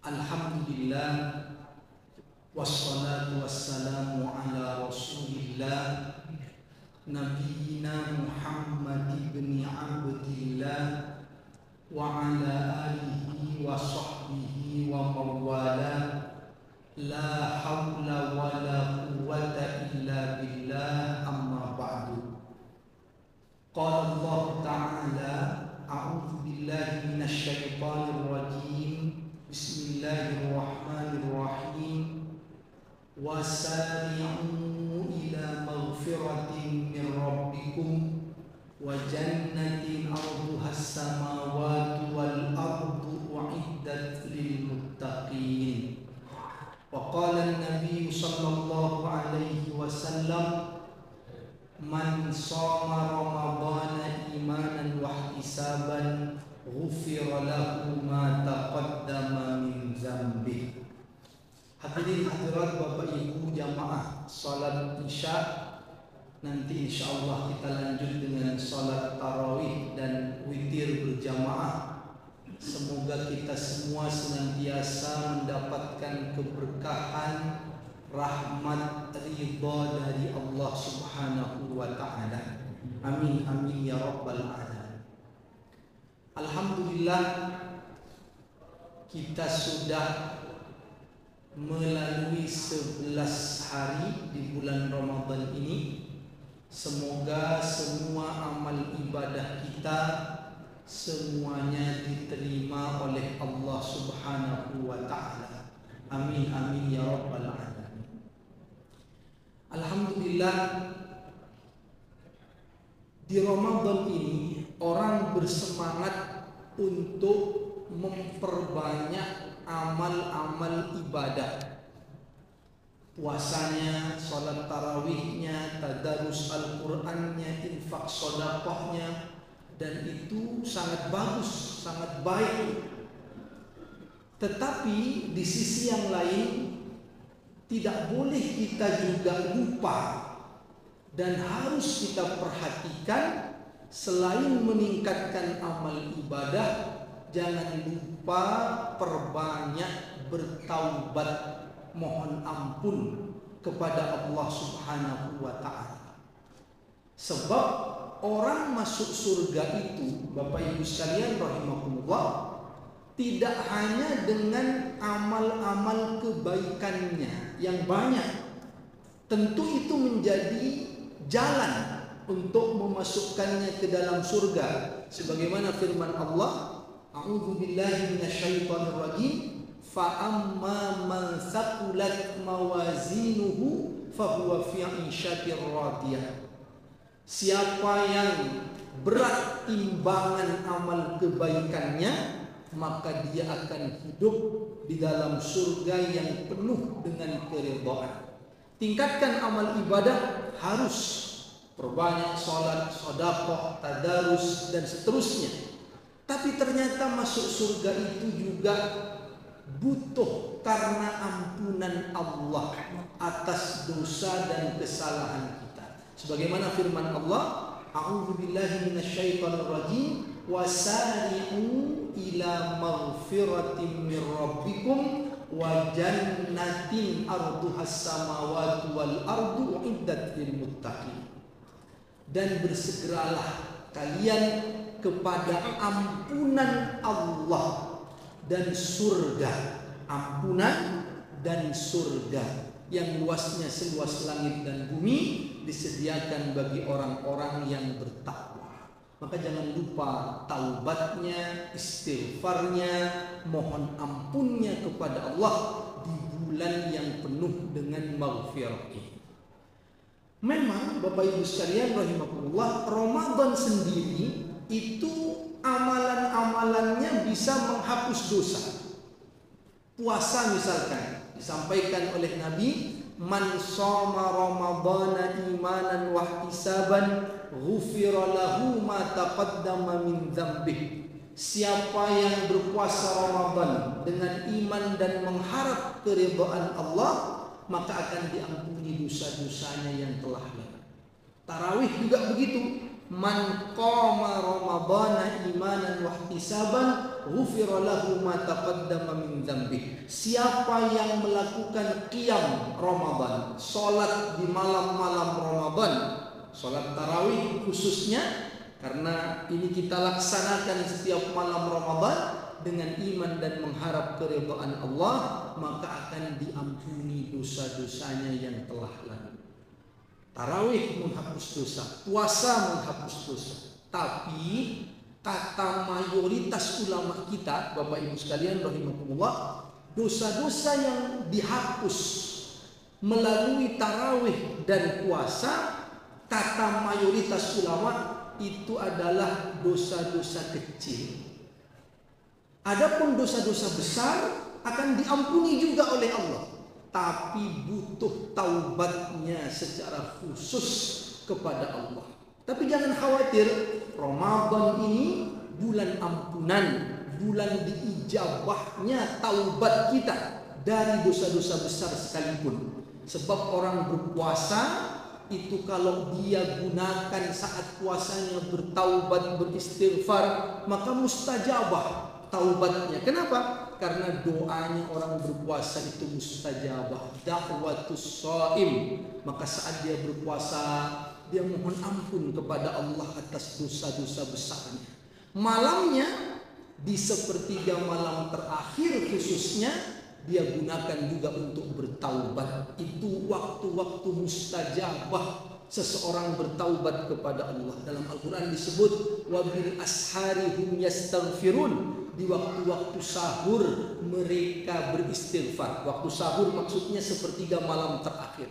Alhamdulillah, wassalatu wassalamu ala rasulillah Nabiyyina Muhammad ibn Abdillah wa ala alihi wa sahbihi wa mawala. La hawla wa la quwwata illa billah, amma ba'du. Qala Allah ta'ala, a'udzu billahi minasy syaithanir rajim. Bismillahirrahmanirrahim. Wasari'u ila maghfiratin min rabbikum wa jannatin 'arduhas samawati wal ardu u'iddat lil muttaqin. Wa qala an-nabiy sallallahu alaihi wasallam, man shoma ramadhana imanan wa ihtisaban ghufira lahu ma taqaddama min dzambi. Hadirin hadirat Bapak Ibu jamaah salat Isya, nanti insyaallah kita lanjut dengan salat tarawih dan witir berjamaah. Semoga kita semua senantiasa mendapatkan keberkahan, rahmat, ridha dari Allah Subhanahu wa taala. Amin amin ya rabbal alamin. Alhamdulillah, kita sudah melalui 11 hari di bulan Ramadan ini. Semoga semua amal ibadah kita semuanya diterima oleh Allah Subhanahu wa taala. Amin amin ya rabbal alamin. Alhamdulillah, di Ramadan ini orang bersemangat untuk memperbanyak amal-amal ibadah. Puasanya, sholat tarawihnya, tadarus Al-Qur'annya, infak sedekahnya, dan itu sangat bagus, sangat baik. Tetapi di sisi yang lain tidak boleh kita juga lupa, dan harus kita perhatikan, selain meningkatkan amal ibadah, jangan lupa perbanyak bertaubat, mohon ampun kepada Allah Subhanahu wa taala. Sebab orang masuk surga itu, Bapak Ibu sekalian rahimakumullah, tidak hanya dengan amal-amal kebaikannya yang banyak. Tentu itu menjadi jalan untuk memasukkannya ke dalam surga, sebagaimana firman Allah, a'udzu billahi minasyaitonir rajim, fa amma man thaqulat mawazinuhu fahuwa fi 'ishatir radiyah. Siapa yang berat timbangan amal kebaikannya, maka dia akan hidup di dalam surga yang penuh dengan keridhaan. Tingkatkan amal ibadah, harus perbanyak sholat, sedekah, tadarus, dan seterusnya. Tapi ternyata masuk surga itu juga butuh karena ampunan Allah atas dosa dan kesalahan kita. Sebagaimana firman Allah, a'udzu billahi minasyaitonir rajim, wasari'u ila maghfiratin mir rabbikum wa jannatin arduhas samawati wal ardu uiddat lil muttaqin. Dan bersegeralah kalian kepada ampunan Allah dan surga. Ampunan dan surga yang luasnya seluas langit dan bumi disediakan bagi orang-orang yang bertakwa. Maka jangan lupa taubatnya, istighfarnya, mohon ampunnya kepada Allah di bulan yang penuh dengan maghfirah ini. Memang Bapak Ibu sekalian rahimakumullah, Ramadan sendiri itu amalan-amalannya bisa menghapus dosa. Puasa misalkan, disampaikan oleh Nabi, man shoma ramadhana imanan wa ihtisaban ghufira lahu ma taqaddama min dzambih. Siapa yang berpuasa Ramadan dengan iman dan mengharap keridhaan Allah, maka akan diampuni dosa-dosanya yang telah lalu. Tarawih juga begitu. Man qama ramadhana imanan wa ihtisaban ghufira lahu ma taqaddama min dzambih. siapa yang melakukan qiyam Ramadan, salat di malam-malam Ramadan, salat tarawih khususnya, karena ini kita laksanakan setiap malam Ramadan dengan iman dan mengharap keridhaan Allah, maka akan diampuni dosa-dosanya yang telah lalu. Tarawih menghapus dosa, puasa menghapus dosa. Tapi kata mayoritas ulama kita, Bapak Ibu sekalian rahimakumullah, dosa-dosa yang dihapus melalui tarawih dan puasa, kata mayoritas ulama itu adalah dosa-dosa kecil. Adapun dosa-dosa besar akan diampuni juga oleh Allah, tapi butuh taubatnya secara khusus kepada Allah. Tapi jangan khawatir, Ramadan ini bulan ampunan, bulan diijabahnya taubat kita dari dosa-dosa besar sekalipun. Sebab orang berpuasa itu kalau dia gunakan saat puasanya bertaubat, beristighfar, maka mustajabah taubatnya. Kenapa? Karena doanya orang berpuasa itu mustajabah, da'watus shaim. Maka saat dia berpuasa, dia mohon ampun kepada Allah atas dosa-dosa besarnya. Malamnya, di sepertiga malam terakhir khususnya, dia gunakan juga untuk bertaubat. Itu waktu-waktu mustajabah seseorang bertaubat kepada Allah. Dalam Al-Quran disebut wabil ashari hum yastaghfirun. Di waktu-waktu sahur mereka beristighfar. Waktu sahur maksudnya sepertiga malam terakhir.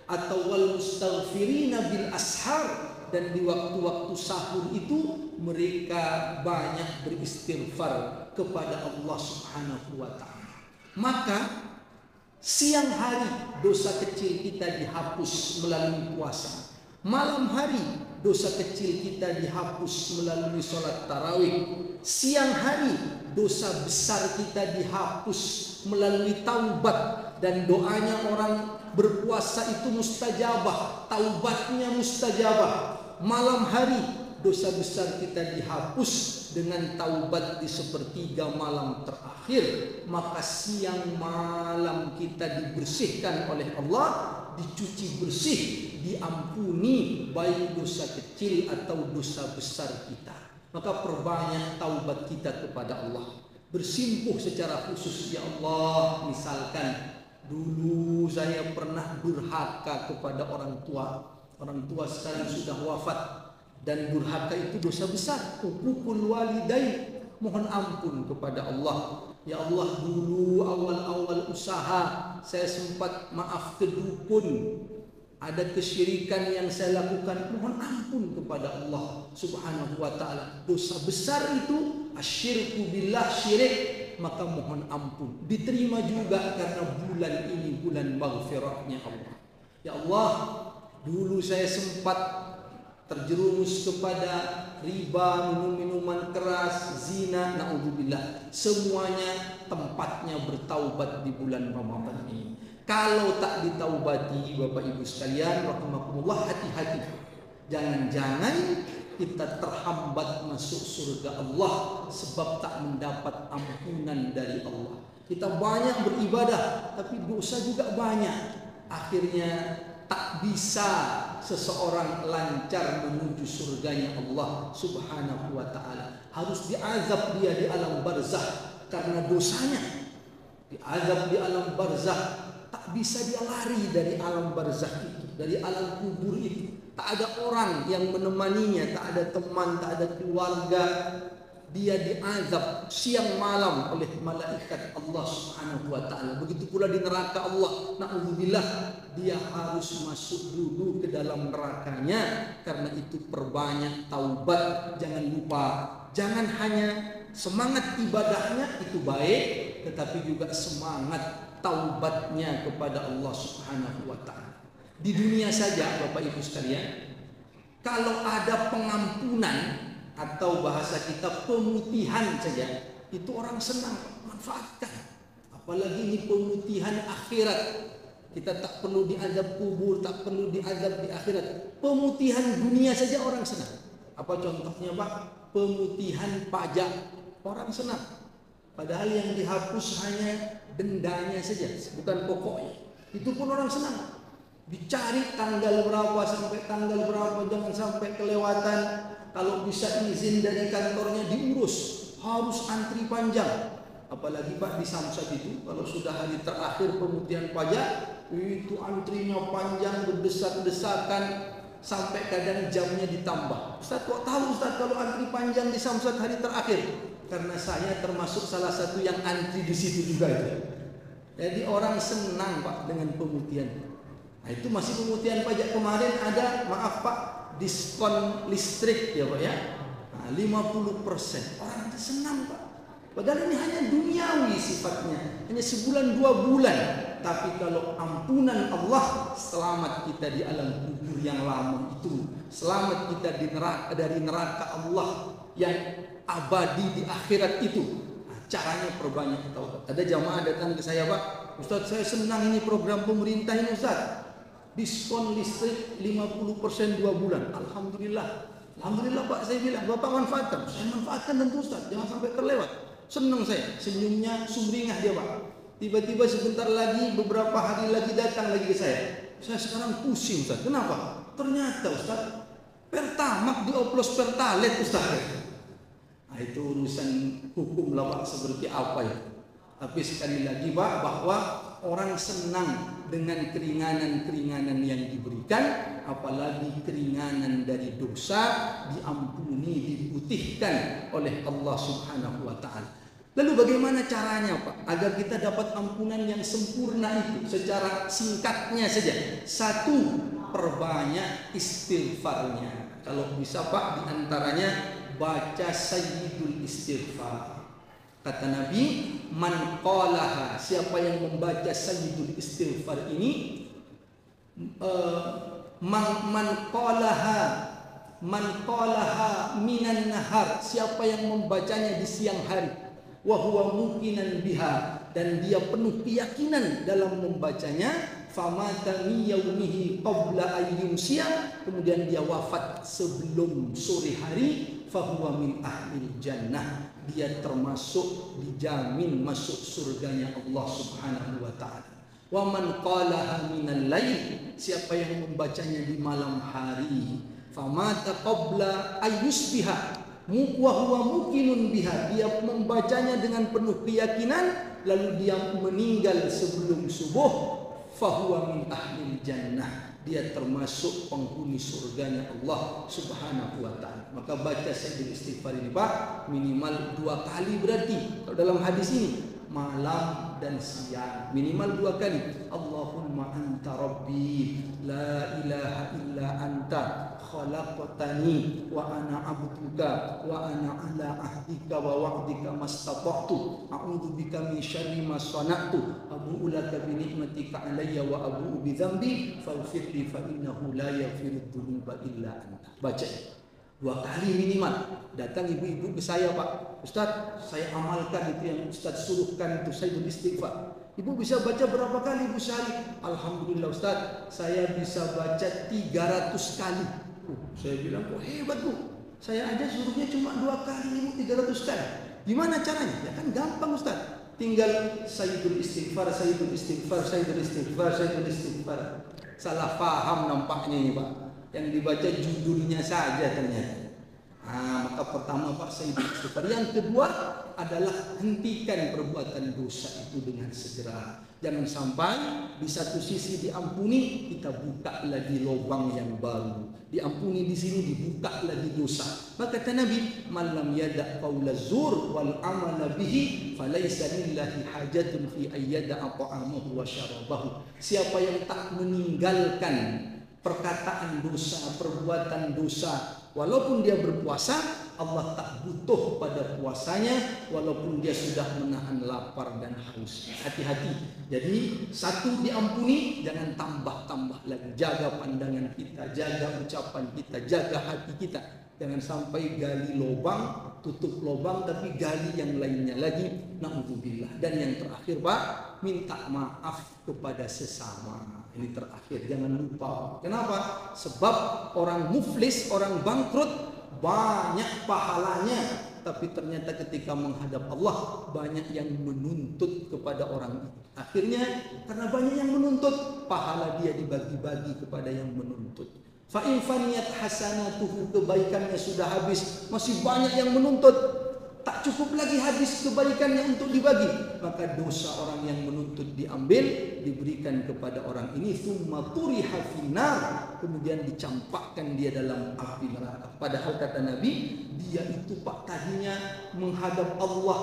Atau wal mustaghfirina bil ashar, dan di waktu-waktu sahur itu mereka banyak beristighfar kepada Allah Subhanahu wa taala. Maka siang hari dosa kecil kita dihapus melalui puasa. Malam hari dosa kecil kita dihapus melalui sholat tarawih. Siang hari dosa besar kita dihapus melalui taubat, dan doanya orang berpuasa itu mustajabah, taubatnya mustajabah. Malam hari dosa besar kita dihapus dengan taubat di sepertiga malam terakhir. Maka siang malam kita dibersihkan oleh Allah, dicuci bersih, diampuni baik dosa kecil atau dosa besar kita. Maka perbanyak taubat kita kepada Allah. Bersimpuh secara khusus, ya Allah, misalkan dulu saya pernah durhaka kepada orang tua. Orang tua sekarang sudah wafat, dan durhaka itu dosa besar. Uququl walidain, mohon ampun kepada Allah. Ya Allah, dulu awal-awal usaha saya sempat maaf ke dukun, ada kesyirikan yang saya lakukan, mohon ampun kepada Allah Subhanahu wa taala. Dosa besar itu asyirku billah, syirik, maka mohon ampun. Diterima juga karena bulan ini bulan maghfirahnya Allah. Ya Allah, dulu saya sempat terjerumus kepada riba, minum-minuman keras, zina, naudzubillah. Semuanya tempatnya bertaubat di bulan Ramadan ini. Kalau tak ditaubati, Bapak Ibu sekalian rahimakumullah, hati-hati. Jangan-jangan kita terhambat masuk surga Allah sebab tak mendapat ampunan dari Allah. Kita banyak beribadah tapi dosa juga banyak. Akhirnya tak bisa seseorang lancar menuju surganya Allah Subhanahu wa taala. Harus diazab dia di alam barzakh karena dosanya. Diazab di alam barzakh, tak bisa dia lari dari alam barzakh itu, dari alam kubur itu. Tak ada orang yang menemaninya, tak ada teman, tak ada keluarga. Dia diazab siang malam oleh malaikat Allah Subhanahu wa taala. Begitu pula di neraka Allah, naudzubillah, dia harus masuk dulu ke dalam nerakanya. Karena itu perbanyak taubat. Jangan lupa, jangan hanya semangat ibadahnya itu baik, tetapi juga semangat taubatnya kepada Allah Subhanahu wa taala. Di dunia saja Bapak Ibu sekalian, kalau ada pengampunan atau bahasa kita pemutihan saja, itu orang senang, manfaatkan. Apalagi ini pemutihan akhirat. Kita tak perlu diazab kubur, tak perlu diazab di akhirat. Pemutihan dunia saja orang senang. Apa contohnya Pak? Pemutihan pajak, orang senang. Padahal yang dihapus hanya dendanya saja, bukan pokoknya. Itu pun orang senang. Dicari tanggal berapa sampai tanggal berapa, jangan sampai kelewatan. Kalau bisa izin dari kantornya diurus, harus antri panjang. Apalagi Pak di Samsat itu, kalau sudah hari terakhir pemutihan pajak, itu antrinya panjang, berdesak-desakan, sampai kadang jamnya ditambah. Ustaz, kok tahu Ustaz kalau antri panjang di Samsat hari terakhir? Karena saya termasuk salah satu yang antri di situ juga itu. Jadi orang senang Pak dengan pemutihan. Nah itu masih pemutihan pajak kemarin ada, maaf Pak, diskon listrik ya Pak ya. Nah, 50%. Orang itu senang Pak. Padahal ini hanya duniawi sifatnya, hanya sebulan 2 bulan. Tapi kalau ampunan Allah, selamat kita di alam kubur yang lama itu, selamat kita dari neraka Allah yang abadi di akhirat itu. Nah, caranya perbanyak taubat. Ada jamaah datang ke saya, Pak, Ustaz saya senang ini program pemerintah ini Ustaz, diskon listrik 50% 2 bulan. Alhamdulillah. Alhamdulillah Pak, saya bilang Bapak manfaatkan. Saya manfaatkan tentu Ustaz, jangan sampai terlewat. Senang saya, senyumnya sumringah dia Pak. Tiba-tiba sebentar lagi, beberapa hari lagi datang lagi ke saya. Saya sekarang pusing Ustaz, kenapa? Ternyata Ustaz, Pertamax dioplos Pertalite Ustaz. Nah itu urusan hukum lah Pak, seperti apa ya. Tapi sekali lagi Pak, bahwa orang senang dengan keringanan-keringanan yang diberikan, apalagi keringanan dari dosa, diampuni, diputihkan oleh Allah Subhanahu wa ta'ala. Lalu bagaimana caranya Pak agar kita dapat ampunan yang sempurna itu? Secara singkatnya saja, 1, perbanyak istighfarnya. Kalau bisa Pak, diantaranya baca sayyidul istighfar. Kata Nabi, man qalaha, siapa yang membaca sayyidul istighfar ini, man qalaha minan nahar, siapa yang membacanya di siang hari, wa huwa muqinan biha, dan dia penuh keyakinan dalam membacanya, famata min yaumihi qabla ayyumsiya, kemudian dia wafat sebelum sore hari, fahuwa min ahlil jannah, dia termasuk dijamin masuk surganya Allah Subhanahu wa ta'ala. Wa man qalaha minal lail, siapa yang membacanya di malam hari, famata qabla ayyusbiha wa huwa muqinun biha, dia membacanya dengan penuh keyakinan lalu dia meninggal sebelum subuh, fahuwa min ahlil jannah, dia termasuk penghuni surganya Allah Subhanahu wa ta'ala. Maka baca sayyidul istighfar ini Pak, minimal 2 kali berarti. Kalau dalam hadis ini, malam dan siang, minimal 2 kali. Allahumma anta rabbi, la ilaha illa anta, khalaqtani wa ana abduka wa ana ala ahdika wa wa'dika mastata'tu, a'udzu bika min syarri ma sana'tu, abu'u laka bi ni'matika alayya wa abu'u bi dzambi faghfir li fa innahu la yaghfiru dzunuba illa anta. Baca 2 kali minimal. Datang ibu-ibu ke saya, Pak, Ustaz saya amalkan itu yang Ustaz suruhkan itu sayyidul istighfar. Ibu bisa baca berapa kali Ibu sehari? Alhamdulillah Ustaz, saya bisa baca 300 kali. Saya bilang, kok hebat Bu, saya aja suruhnya cuma 2 kali, Ibu 300 kali. Gimana caranya? Ya kan gampang Ustaz, tinggal sayyidul istighfar, sayyidul istighfar, sayyidul istighfar, sayyidul istighfar. Salah paham nampaknya ini Pak, yang dibaca judulnya saja ternyata. Maka pertama Pak, sayyidul istighfar. Yang kedua adalah hentikan perbuatan dosa itu dengan segera. Jangan sampai di satu sisi diampuni, kita buka lagi lubang yang baru. Diampuni di sini, dibuka lagi dosa. Maka kata Nabi, man lam yada' qaula zur wal amala bihi falaysa lillahi hajatun fi ayyada'a ta'amahu wa syarabahu. Siapa yang tak meninggalkan perkataan dosa, perbuatan dosa, walaupun dia berpuasa, Allah tak butuh pada puasanya, walaupun dia sudah menahan lapar dan haus. Hati-hati. Jadi 1 diampuni, jangan tambah-tambah lagi. Jaga pandangan kita, jaga ucapan kita, jaga hati kita. Jangan sampai gali lubang, tutup lubang, tapi gali yang lainnya lagi. Na'udzubillah. Dan yang terakhir Pak, minta maaf kepada sesama. Ini terakhir, jangan lupa. Kenapa? Sebab orang muflis, orang bangkrut, banyak pahalanya tapi ternyata ketika menghadap Allah banyak yang menuntut kepada orang itu. Akhirnya karena banyak yang menuntut, pahala dia dibagi-bagi kepada yang menuntut. Fa in faniyat hasanatuhu, kebaikannya sudah habis, masih banyak yang menuntut, tak cukup lagi habis kebaikannya untuk dibagi, maka dosa orang yang menuntut diambil, diberikan kepada orang ini, tsumma turiha finnar, kemudian dicampakkan dia dalam api neraka. Padahal kata Nabi, dia itu Pak tadinya menghadap Allah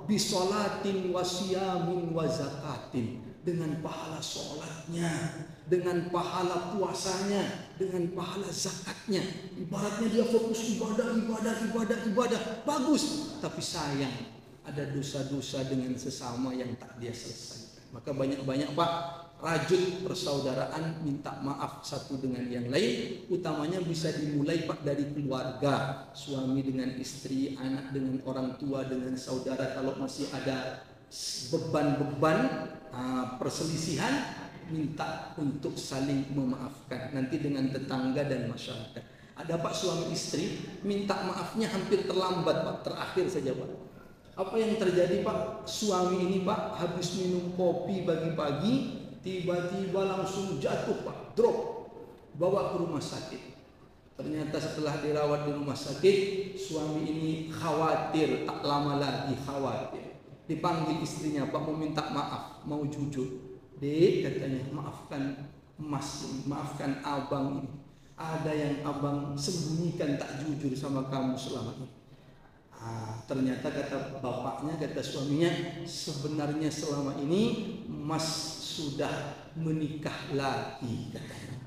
bisolatin wasiyamin wa zakatin, dengan pahala sholatnya, dengan pahala puasanya, dengan pahala zakatnya. Ibaratnya dia fokus ibadah, bagus. Tapi sayang, ada dosa-dosa dengan sesama yang tak dia selesaikan. Maka banyak-banyak Pak, rajut persaudaraan, minta maaf satu dengan yang lain. Utamanya bisa dimulai Pak dari keluarga, suami dengan istri, anak dengan orang tua, dengan saudara. Kalau masih ada beban-beban perselisihan, minta untuk saling memaafkan. Nanti dengan tetangga dan masyarakat. Ada Pak suami istri minta maafnya hampir terlambat Pak, terakhir saja Pak. Apa yang terjadi Pak? Suami ini Pak habis minum kopi pagi-pagi, tiba-tiba langsung jatuh Pak, drop, bawa ke rumah sakit. Ternyata setelah dirawat di rumah sakit, suami ini khawatir, tak lama lagi khawatir. Dipanggil istrinya, Pak mau minta maaf, mau jujur. Dek katanya, maafkan mas, maafkan abang ini. Ada yang abang sembunyikan tak jujur sama kamu selama ini. Ternyata kata bapaknya, kata suaminya, sebenarnya selama ini mas sudah menikah lagi katanya.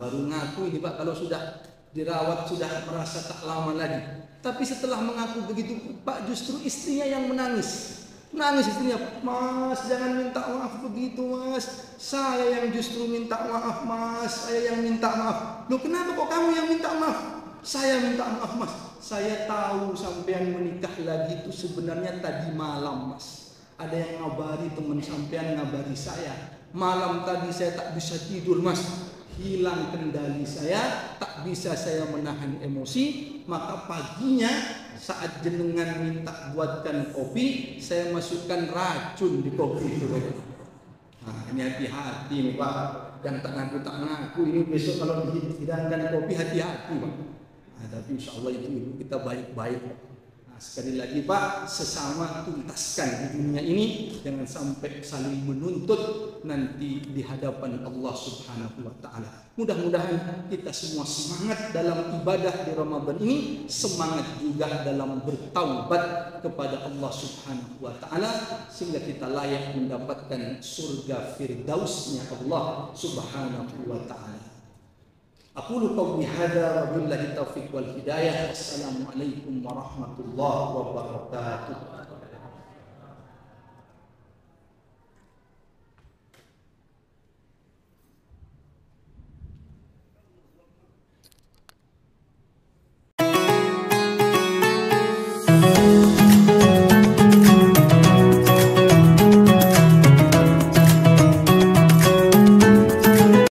Baru ngaku ini Pak, kalau sudah dirawat sudah merasa tak lama lagi. Tapi setelah mengaku begitu Pak, justru istrinya yang menangis. Nangis istrinya, mas jangan minta maaf begitu mas, saya yang justru minta maaf mas, saya yang minta maaf. Loh kenapa kok kamu yang minta maaf? Saya minta maaf mas, saya tahu sampean menikah lagi itu sebenarnya tadi malam mas. Ada yang ngabari teman sampean, ngabari saya, malam tadi saya tak bisa tidur mas, hilang kendali saya, tak bisa saya menahan emosi. Maka paginya saat jenengan minta buatkan kopi, saya masukkan racun di kopi itu. Nah, ini hati-hati nih Pak, yang tak ngaku ini besok kalau dihidangkan kopi hati-hati Pak. Nah, tapi insya Allah itu kita baik-baik. Nah, sekali lagi Pak, sesama tuntaskan di dunia ini, jangan sampai saling menuntut nanti di hadapan Allah Subhanahu wa Ta'ala. Mudah-mudahan kita semua semangat dalam ibadah di Ramadan ini, semangat juga dalam bertaubat kepada Allah Subhanahu wa Ta'ala, sehingga kita layak mendapatkan surga firdausnya Allah Subhanahu wa Ta'ala. Aqulu qawli hadza wa billahi taufiq wal hidayah. Wassalamualaikum warahmatullahi wabarakatuh.